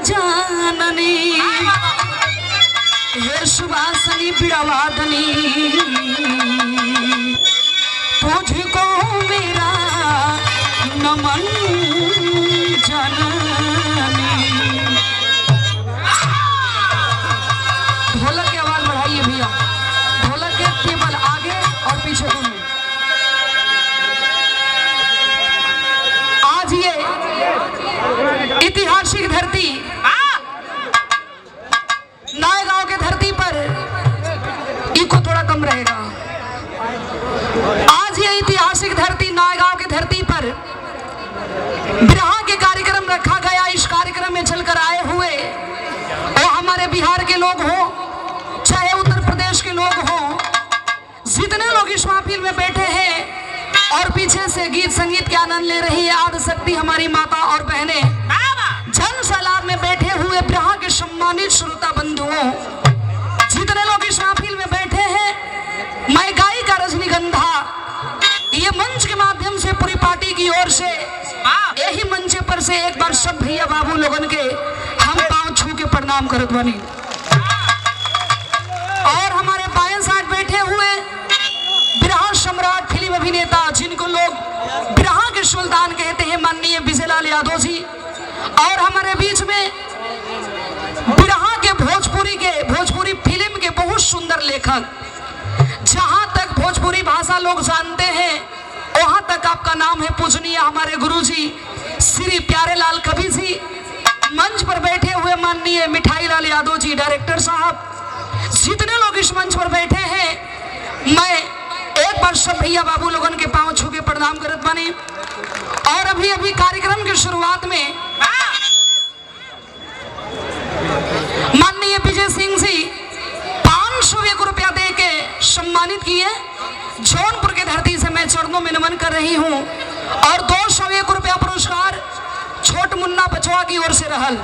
जाननी हे सुवासनी बिड़वादनी तुझको मेरा नमन जननी। ढोलक की आवाज बढ़ाइए भैया, ढोलक के केवल आगे और पीछे दोनों। आज ये ऐतिहासिक धरती नायगांव के धरती पर इको थोड़ा कम रहेगा। आज ये ऐतिहासिक धरती नायगांव के धरती पर बिरहा के कार्यक्रम रखा गया। इस कार्यक्रम में चलकर आए हुए वो हमारे बिहार के लोग हों चाहे उत्तर प्रदेश के लोग हों, जितने लोग इस महफिल में बैठे हैं और पीछे से गीत संगीत के आनंद ले रही है आदि शक्ति हमारी माता और बहनें, जन सैलाब में बैठे हुए बिरहा के सम्मानित श्रोता बंधुओं, जितने लोग इस महफिल में बैठे हैं, मैं गायिका रजनीगंधा ये मंच के माध्यम से पूरी पार्टी की ओर से यही मंच पर से एक बार सब भैया बाबू लोगन के हम पांव छू के प्रणाम करत बनी। और हमारे बाएं साइड बैठे हुए बिरहा सम्राट फिल्म अभिनेता जिनको लोग बिरहा के सुल्तान कहते हैं माननीय विजयलाल यादव जी, और हमारे बीच में बिरहा के भोजपुरी फिल्म के बहुत सुंदर लेखक, जहां तक भोजपुरी भाषा लोग जानते हैं वहां तक आपका नाम है पूजनीय हमारे गुरुजी श्री प्यारेलाल कवि जी। मंच पर बैठे हुए माननीय मिठाई लाल यादव जी डायरेक्टर साहब, जितने लोग इस मंच पर बैठे हैं, मैं एक बार सब भैया बाबू लोगन के पांव छू के प्रणाम करत बानी। और अभी अभी कार्यक्रम की शुरुआत में माननीय विजय सिंह जी 501 रुपया दे के सम्मानित किए। जौनपुर के धरती से मैं चरणों में नमन कर रही हूं। और 201 रुपया पुरस्कार छोट मुन्ना बचवा की ओर से रहल।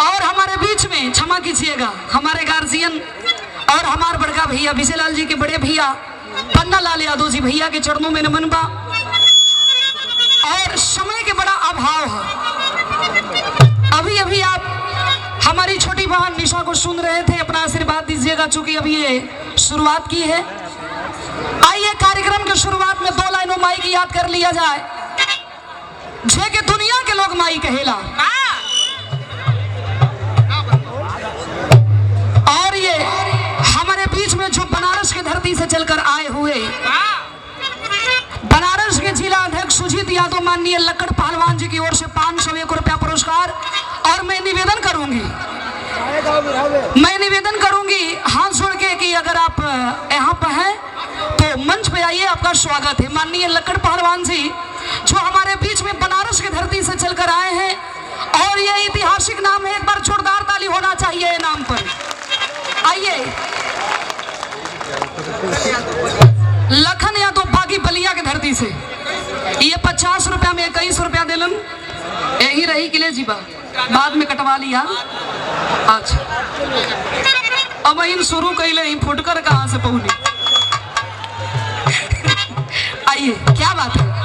और हमारे बीच में क्षमा कीजिएगा हमारे गार्जियन और हमारे बड़का भैया विजयलाल जी के बड़े भैया पन्ना लाल यादव जी भैया के चरणों में नमन बा। और समय के बड़ा अभाव है, अभी अभी आप हमारी छोटी बहन निशा को सुन रहे थे, अपना आशीर्वाद दीजिएगा चूंकि अभी ये शुरुआत की है। आइए कार्यक्रम की शुरुआत में 2 लाइनों माई की याद कर लिया जाए, जे के दुनिया के लोग माई कहेला। और ये हमारे बीच में जो बनारस की धरती से चलकर आए हुए बनारस के जिला अध्यक्ष सुजीत यादव माननीय लक्कड़ पहलवान जी की ओर से 501 रुपया पुरस्कार। और मैं निवेदन करूंगी हाथ जोड़ के कि अगर आप यहाँ पर हैं तो मंच पे आइए, आपका स्वागत है। माननीय लक्कड़ पहलवान जी जो हमारे बीच में बनारस की धरती से चलकर आए हैं, और ये ऐतिहासिक नाम है, एक बार जोरदार ताली होना चाहिए ये नाम पर। आइए लखन या तो बागी बलिया के धरती से ये 50 रुपया में 21 रुपया दिलन, यही रही किले जीवा बाद में कटवा लिया। अच्छा अब इन शुरू कैले ही फुटकर कहां से पहुंची। आइए क्या बात है।